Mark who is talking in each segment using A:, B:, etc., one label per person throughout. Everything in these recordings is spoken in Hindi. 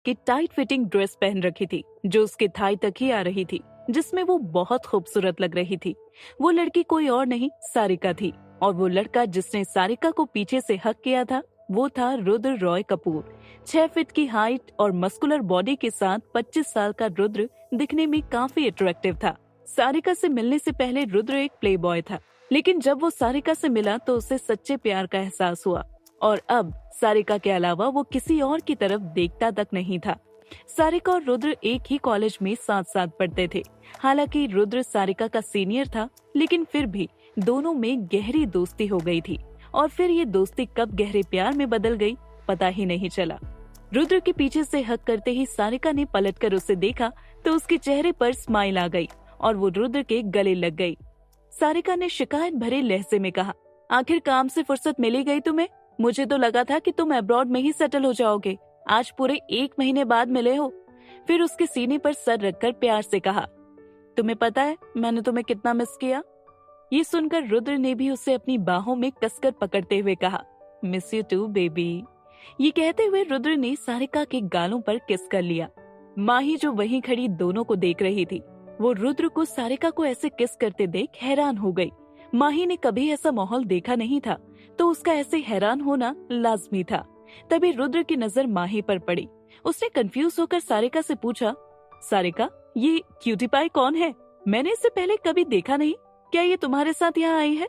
A: की टाइट फिटिंग ड्रेस पहन रखी थी जो उसके थाई तक ही आ रही थी, जिसमें वो बहुत खूबसूरत लग रही थी। वो लड़की कोई और नहीं सारिका थी, और वो लड़का जिसने सारिका को पीछे से हक किया था वो था रुद्र रॉय कपूर। 6 फीट की हाइट और मस्कुलर बॉडी के साथ 25 साल का रुद्र दिखने में काफी अट्रैक्टिव था। सारिका से मिलने से पहले रुद्र एक प्ले बॉय था, लेकिन जब वो सारिका से मिला तो उसे सच्चे प्यार का एहसास हुआ, और अब सारिका के अलावा वो किसी और की तरफ देखता तक नहीं था। सारिका और रुद्र एक ही कॉलेज में साथ साथ पढ़ते थे। हालांकि रुद्र सारिका का सीनियर था, लेकिन फिर भी दोनों में गहरी दोस्ती हो गई थी, और फिर ये दोस्ती कब गहरे प्यार में बदल गई पता ही नहीं चला। रुद्र के पीछे से हक करते ही सारिका ने पलटकर उसे देखा तो उसके चेहरे पर स्माइल आ गई और वो रुद्र के गले लग गई। सारिका ने शिकायत भरे लहजे में कहा, आखिर काम से फुर्सत मिली गई तुम्हें? मुझे तो लगा था कि तुम अब्रॉड में ही सेटल हो जाओगे। आज पूरे 1 महीने बाद मिले हो। फिर उसके सीने पर सर रखकर प्यार से कहा, तुम्हें पता है मैंने तुम्हें कितना मिस किया? ये सुनकर रुद्र ने भी उसे अपनी बाहों में कसकर पकड़ते हुए कहा, मिस यू टू बेबी। ये कहते हुए रुद्र ने सारिका के गालों पर किस कर लिया। माही जो वहीं खड़ी दोनों को देख रही थी, वो रुद्र को सारिका को ऐसे किस करते देख हैरान हो गई। माही ने कभी ऐसा माहौल देखा नहीं था, तो उसका ऐसे हैरान होना लाजमी था। तभी रुद्र की नजर माही पर पड़ी। उसने कंफ्यूज होकर सारिका से पूछा, सारिका ये क्यूटी पाई कौन है? मैंने इससे पहले कभी देखा नहीं। क्या ये तुम्हारे साथ यहाँ आई है?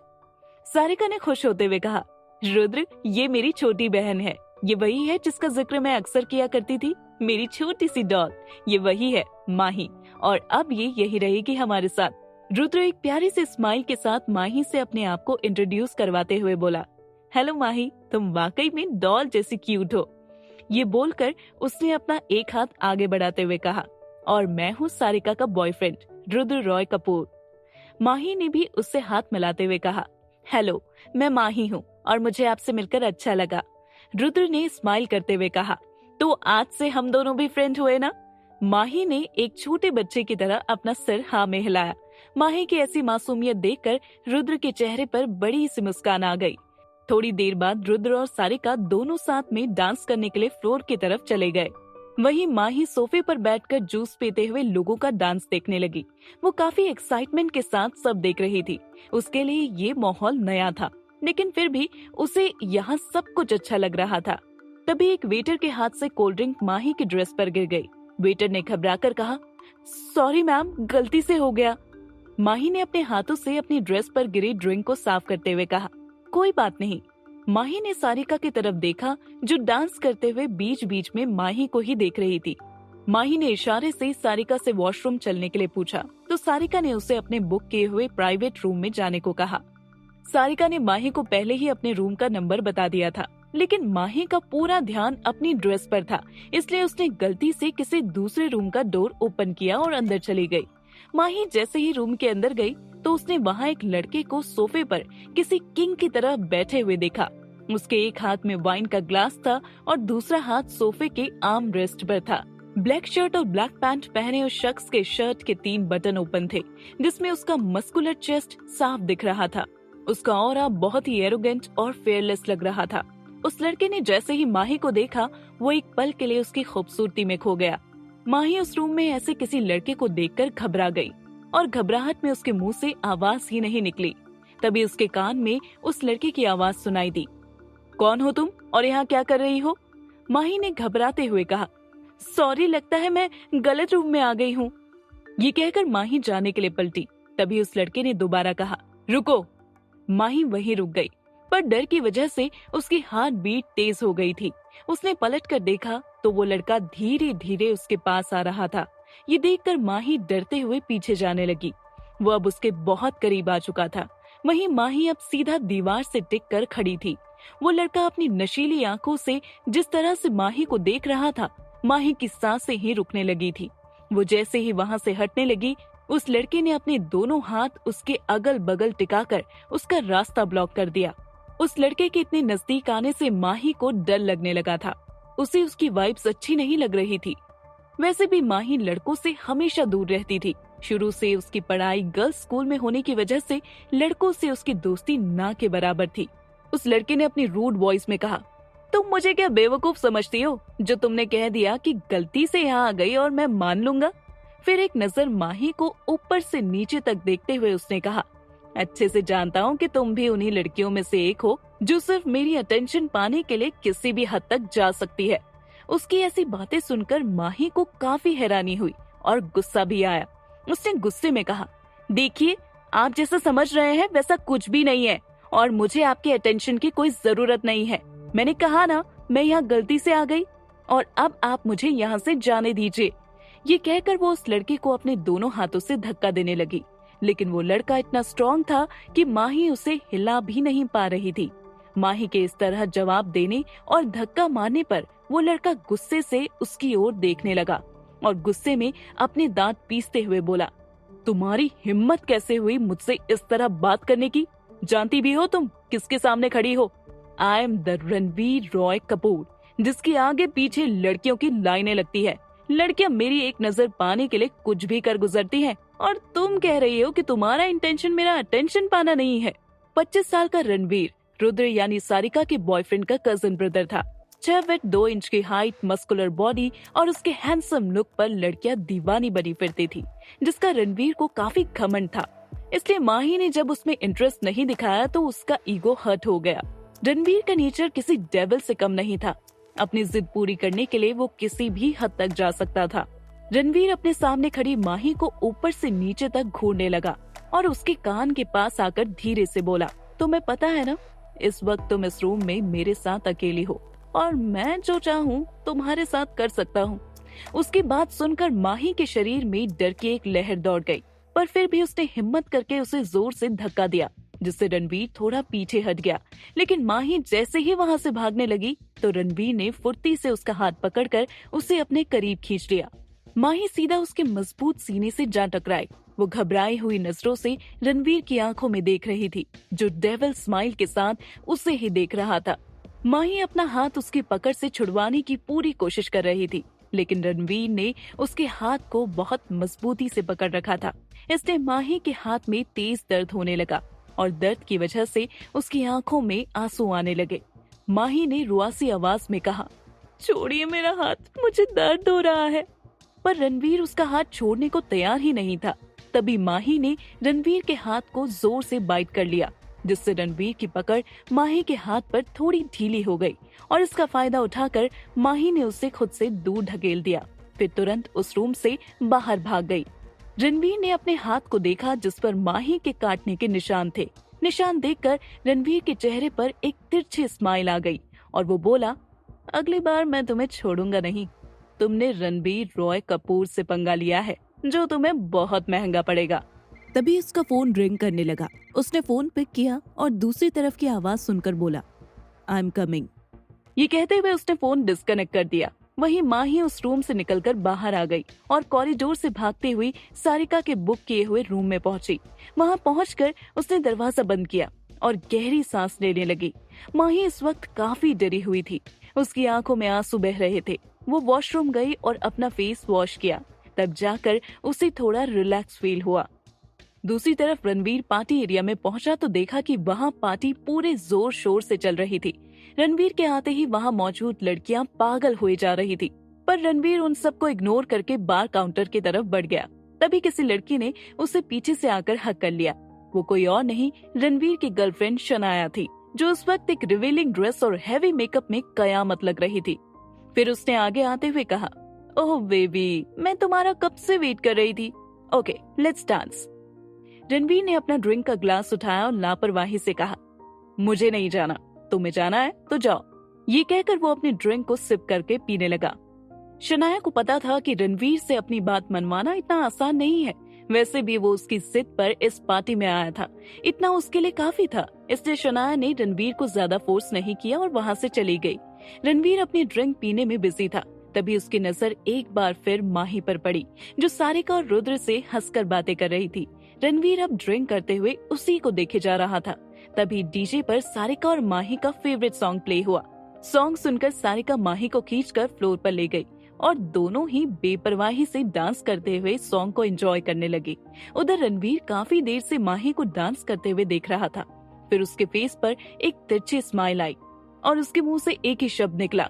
A: सारिका ने खुश होते हुए कहा, रुद्र ये मेरी छोटी बहन है। ये वही है जिसका जिक्र मैं अक्सर किया करती थी, मेरी छोटी सी डॉल। ये वही है माही, और अब ये यही रहेगी हमारे साथ। रुद्र एक प्यारी से स्माइल के साथ माही से अपने आप को इंट्रोड्यूस करवाते हुए बोला, हेलो माही, तुम वाकई में डॉल जैसी क्यूट हो। ये बोलकर उसने अपना एक हाथ आगे बढ़ाते हुए कहा, और मैं हूँ सारिका का बॉयफ्रेंड रुद्र रॉय कपूर। माही ने भी उससे हाथ मिलाते हुए कहा, हेलो मैं माही हूँ और मुझे आपसे मिलकर अच्छा लगा। रुद्र ने स्माइल करते हुए कहा, तो आज से हम दोनों भी फ्रेंड हुए ना? माही ने एक छोटे बच्चे की तरह अपना सिर हाँ में हिलाया। माही की ऐसी मासूमियत देखकर रुद्र के चेहरे पर बड़ी सी मुस्कान आ गई। थोड़ी देर बाद रुद्र और सारिका दोनों साथ में डांस करने के लिए फ्लोर की तरफ चले गए। वहीं माही सोफे पर बैठकर जूस पीते हुए लोगों का डांस देखने लगी। वो काफी एक्साइटमेंट के साथ सब देख रही थी। उसके लिए ये माहौल नया था, लेकिन फिर भी उसे यहाँ सब कुछ अच्छा लग रहा था। तभी एक वेटर के हाथ से कोल्ड ड्रिंक माही की ड्रेस पर गिर गई। वेटर ने घबराकर कहा, सॉरी मैम, गलती से हो गया। माही ने अपने हाथों से अपनी ड्रेस पर गिरी ड्रिंक को साफ करते हुए कहा, कोई बात नहीं। माही ने सारिका की तरफ देखा जो डांस करते हुए बीच बीच में माही को ही देख रही थी। माही ने इशारे से सारिका से वॉशरूम चलने के लिए पूछा, तो सारिका ने उसे अपने बुक किए हुए प्राइवेट रूम में जाने को कहा। सारिका ने माही को पहले ही अपने रूम का नंबर बता दिया था, लेकिन माही का पूरा ध्यान अपनी ड्रेस पर था, इसलिए उसने गलती से किसी दूसरे रूम का डोर ओपन किया और अंदर चली गई। माही जैसे ही रूम के अंदर गई तो उसने वहाँ एक लड़के को सोफे पर किसी किंग की तरह बैठे हुए देखा। उसके एक हाथ में वाइन का ग्लास था और दूसरा हाथ सोफे के आर्म रेस्ट पर था। ब्लैक शर्ट और ब्लैक पैंट पहने उस शख्स के शर्ट के 3 बटन ओपन थे, जिसमें उसका मस्कुलर चेस्ट साफ दिख रहा था। उसका ऑरा बहुत ही एरोगेंट और फेयरलेस लग रहा था। उस लड़के ने जैसे ही माही को देखा, वो एक पल के लिए उसकी खूबसूरती में खो गया। माही उस रूम में ऐसे किसी लड़के को देखकर घबरा गई, और घबराहट में उसके मुंह से आवाज ही नहीं निकली। तभी उसके कान में उस लड़के की आवाज सुनाई दी, कौन हो तुम और यहाँ क्या कर रही हो? माही ने घबराते हुए कहा, सॉरी, लगता है मैं गलत रूम में आ गई हूँ। ये कहकर माही जाने के लिए पलटी। तभी उस लड़के ने दोबारा कहा, रुको। माही वहीं रुक गई, पर डर की वजह से उसकी हार्ट बीट तेज हो गई थी। उसने पलटकर देखा तो वो लड़का धीरे धीरे उसके पास आ रहा था। ये देखकर माही डरते हुए पीछे जाने लगी। वो अब उसके बहुत करीब आ चुका था। वहीं माही अब सीधा दीवार से टिक कर खड़ी थी। वो लड़का अपनी नशीली आंखों से जिस तरह से माही को देख रहा था, माही की सांसें ही रुकने लगी थी। वो जैसे ही वहाँ से हटने लगी, उस लड़के ने अपने दोनों हाथ उसके अगल बगल टिकाकर उसका रास्ता ब्लॉक कर दिया। उस लड़के के इतने नजदीक आने से माही को डर लगने लगा था। उसे उसकी वाइब्स अच्छी नहीं लग रही थी। वैसे भी माही लड़कों से हमेशा दूर रहती थी। शुरू से उसकी पढ़ाई गर्ल्स स्कूल में होने की वजह से लड़कों से उसकी दोस्ती ना के बराबर थी। उस लड़के ने अपनी रूड वॉइस में कहा, तुम मुझे क्या बेवकूफ समझती हो जो तुमने कह दिया कि गलती से यहाँ आ गई और मैं मान लूंगा? फिर एक नजर माही को ऊपर से नीचे तक देखते हुए उसने कहा, अच्छे से जानता हूँ कि तुम भी उन्हीं लड़कियों में से एक हो जो सिर्फ मेरी अटेंशन पाने के लिए किसी भी हद तक जा सकती है। उसकी ऐसी बातें सुनकर माही को काफी हैरानी हुई और गुस्सा भी आया। उसने गुस्से में कहा, देखिए, आप जैसा समझ रहे हैं वैसा कुछ भी नहीं है और मुझे आपके अटेंशन की कोई जरूरत नहीं है। मैंने कहा ना, मैं यहाँ गलती से आ गई और अब आप मुझे यहाँ से जाने दीजिए। ये कहकर वो उस लड़के को अपने दोनों हाथों से धक्का देने लगी, लेकिन वो लड़का इतना स्ट्रॉन्ग था कि माही उसे हिला भी नहीं पा रही थी। माही के इस तरह जवाब देने और धक्का मारने पर वो लड़का गुस्से से उसकी ओर देखने लगा और गुस्से में अपने दांत पीसते हुए बोला, तुम्हारी हिम्मत कैसे हुई मुझसे इस तरह बात करने की? जानती भी हो तुम किसके सामने खड़ी हो? I am the Ranveer Roy Kapoor, जिसके आगे पीछे लड़कियों की लाइनें लगती है। लड़कियां मेरी एक नजर पाने के लिए कुछ भी कर गुजरती हैं और तुम कह रही हो कि तुम्हारा इंटेंशन मेरा अटेंशन पाना नहीं है। 25 साल का रणवीर रुद्र यानी सारिका के बॉयफ्रेंड का कजन ब्रदर था। 6 फीट 2 इंच की हाइट, मस्कुलर बॉडी और उसके हैंडसम लुक पर लड़कियां दीवानी बनी फिरती थी, जिसका रणवीर को काफी घमंड था। इसलिए माही ने जब उसमें इंटरेस्ट नहीं दिखाया तो उसका ईगो हर्ट हो गया। रणवीर का नेचर किसी डेविल से कम नहीं था। अपनी जिद पूरी करने के लिए वो किसी भी हद तक जा सकता था। रणवीर अपने सामने खड़ी माही को ऊपर से नीचे तक घूरने लगा और उसके कान के पास आकर धीरे से बोला, तुम्हें पता है ना, इस वक्त तुम इस रूम में मेरे साथ अकेली हो और मैं जो चाहूँ तुम्हारे साथ कर सकता हूँ। उसकी बात सुनकर माही के शरीर में डर की एक लहर दौड़ गई, पर फिर भी उसने हिम्मत करके उसे जोर से धक्का दिया, जिससे रणवीर थोड़ा पीछे हट गया। लेकिन माही जैसे ही वहाँ से भागने लगी तो रणवीर ने फुर्ती से उसका हाथ पकड़कर उसे अपने करीब खींच लिया। माही सीधा उसके मजबूत सीने से जा टकराई। वो घबराई हुई नजरों से रणवीर की आंखों में देख रही थी, जो डेविल स्माइल के साथ उसे ही देख रहा था। माही अपना हाथ उसकी पकड़ से छुड़वाने की पूरी कोशिश कर रही थी, लेकिन रणवीर ने उसके हाथ को बहुत मजबूती से पकड़ रखा था। इसलिए माही के हाथ में तेज दर्द होने लगा और दर्द की वजह से उसकी आंखों में आंसू आने लगे। माही ने रुआसी आवाज में कहा, छोड़िए मेरा हाथ, मुझे दर्द हो रहा है। पर रणवीर उसका हाथ छोड़ने को तैयार ही नहीं था। तभी माही ने रणवीर के हाथ को जोर से बाइट कर लिया, जिससे रणवीर की पकड़ माही के हाथ पर थोड़ी ढीली हो गई और इसका फायदा उठाकर माही ने उसे खुद से दूर ढकेल दिया। फिर तुरंत उस रूम से बाहर भाग गई। रणवीर ने अपने हाथ को देखा, जिस पर माही के काटने के निशान थे। निशान देखकर रणवीर के चेहरे पर एक तिरछी स्माइल आ गई और वो बोला, अगली बार मैं तुम्हें छोड़ूंगा नहीं। तुमने रणवीर रॉय कपूर से पंगा लिया है, जो तुम्हें बहुत महंगा पड़ेगा। तभी उसका फोन रिंग करने लगा। उसने फोन पिक किया और दूसरी तरफ की आवाज सुनकर बोला, आई एम कमिंग। ये कहते हुए उसने फोन डिस्कनेक्ट कर दिया। वहीं माही उस रूम से निकलकर बाहर आ गई और कॉरिडोर से भागते हुई सारिका के बुक किए हुए रूम में पहुंची। वहां पहुंचकर उसने दरवाजा बंद किया और गहरी सांस लेने लगी। माही इस वक्त काफी डरी हुई थी। उसकी आंखों में आंसू बह रहे थे। वो वॉशरूम गई और अपना फेस वॉश किया। तब जाकर उसे थोड़ा रिलैक्स फील हुआ। दूसरी तरफ रणवीर पार्टी एरिया में पहुंचा तो देखा कि वहां पार्टी पूरे जोर शोर से चल रही थी। रणवीर के आते ही वहां मौजूद लड़कियां पागल हुए जा रही थी, पर रणवीर उन सबको इग्नोर करके बार काउंटर की तरफ बढ़ गया। तभी किसी लड़की ने उसे पीछे से आकर हक कर लिया। वो कोई और नहीं, रणवीर की गर्लफ्रेंड शनाया थी, जो उस वक्त एक रिवीलिंग ड्रेस और हैवी मेकअप में कयामत लग रही थी। फिर उसने आगे आते हुए कहा, ओह बेबी, मैं तुम्हारा कब से वेट कर रही थी। Okay, let's dance. रणवीर ने अपना ड्रिंक का ग्लास उठाया और लापरवाही से कहा, मुझे नहीं जाना, तुम्हें जाना है तो जाओ। ये कहकर वो अपनी ड्रिंक को सिप करके पीने लगा। शनाया को पता था कि रणवीर से अपनी बात मनवाना इतना आसान नहीं है। वैसे भी वो उसकी जिद पर इस पार्टी में आया था, इतना उसके लिए काफी था। इसलिए शनाया ने रणवीर को ज्यादा फोर्स नहीं किया और वहाँ से चली गई। रणवीर अपनी ड्रिंक पीने में बिजी था। तभी उसकी नजर एक बार फिर माही पर पड़ी, जो सारिका और रुद्र से हंसकर बातें कर रही थी। रणवीर अब ड्रिंक करते हुए उसी को देखे जा रहा था। तभी डीजे पर सारिका और माही का फेवरेट सॉन्ग प्ले हुआ। सॉन्ग सुनकर सारिका माही को खींचकर फ्लोर पर ले गई और दोनों ही बेपरवाही से डांस करते हुए सॉन्ग को एंजॉय करने लगी। उधर रणवीर काफी देर से माही को डांस करते हुए देख रहा था। फिर उसके फेस पर एक तिरछी स्माइल आई। और उसके मुंह से एक ही शब्द निकला,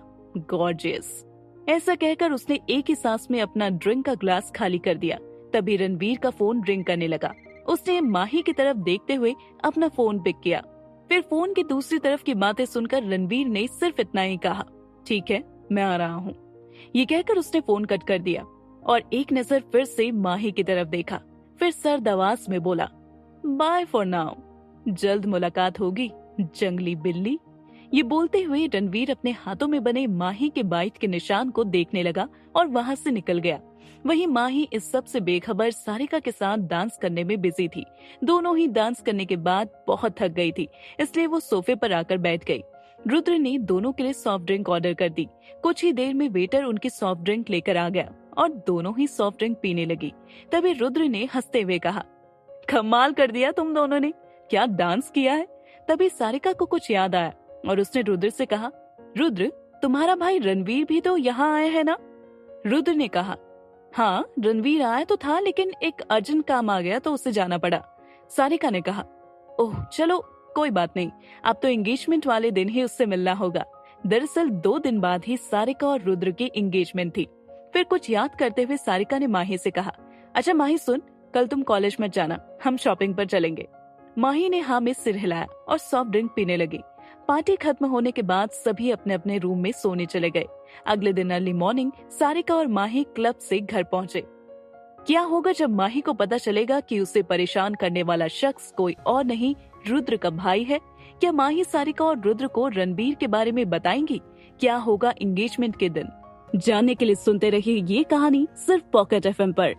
A: गॉर्जियस। ऐसा कहकर उसने एक ही सांस में अपना ड्रिंक का ग्लास खाली कर दिया। तभी रणवीर का फोन रिंग करने लगा। उसने माही की तरफ देखते हुए अपना फोन पिक किया। फिर फोन की दूसरी तरफ की बातें सुनकर रणवीर ने सिर्फ इतना ही कहा, ठीक है, मैं आ रहा हूँ। ये कहकर उसने फोन कट कर दिया और एक नजर फिर से माही की तरफ देखा। फिर सर्द आवाज में बोला, बाय फॉर नाउ, जल्द मुलाकात होगी जंगली बिल्ली। ये बोलते हुए रणवीर अपने हाथों में बने माही के बाइट के निशान को देखने लगा और वहां से निकल गया। वहीं माही इस सब से बेखबर सारिका के साथ डांस करने में बिजी थी। दोनों ही डांस करने के बाद बहुत थक गई थी, इसलिए वो सोफे पर आकर बैठ गई। रुद्र ने दोनों के लिए सॉफ्ट ड्रिंक ऑर्डर कर दी। कुछ ही देर में वेटर उनकी सॉफ्ट ड्रिंक लेकर आ गया और दोनों ही सॉफ्ट ड्रिंक पीने लगी। तभी रुद्र ने हंसते हुए कहा, कमाल कर दिया तुम दोनों ने, क्या डांस किया है। तभी सारिका को कुछ याद आया और उसने रुद्र से कहा, रुद्र, तुम्हारा भाई रणवीर भी तो यहाँ आया है ना। रुद्र ने कहा, हाँ, रणवीर आया तो था, लेकिन एक अर्जेंट काम आ गया तो उसे जाना पड़ा। सारिका ने कहा, ओह चलो कोई बात नहीं, अब तो एंगेजमेंट वाले दिन ही उससे मिलना होगा। दरअसल 2 दिन बाद ही सारिका और रुद्र की एंगेजमेंट थी। फिर कुछ याद करते हुए सारिका ने माही से कहा, अच्छा माही सुन, कल तुम कॉलेज मत जाना, हम शॉपिंग पर चलेंगे। माही ने हाँ में सिर हिलाया और सॉफ्ट ड्रिंक पीने लगी। पार्टी खत्म होने के बाद सभी अपने अपने रूम में सोने चले गए। अगले दिन अर्ली मॉर्निंग सारिका और माही क्लब से घर पहुंचे। क्या होगा जब माही को पता चलेगा कि उसे परेशान करने वाला शख्स कोई और नहीं, रुद्र का भाई है? क्या माही सारिका और रुद्र को रणबीर के बारे में बताएंगी? क्या होगा एंगेजमेंट के दिन? जानने के लिए सुनते रहिए ये कहानी सिर्फ पॉकेट एफएम पर।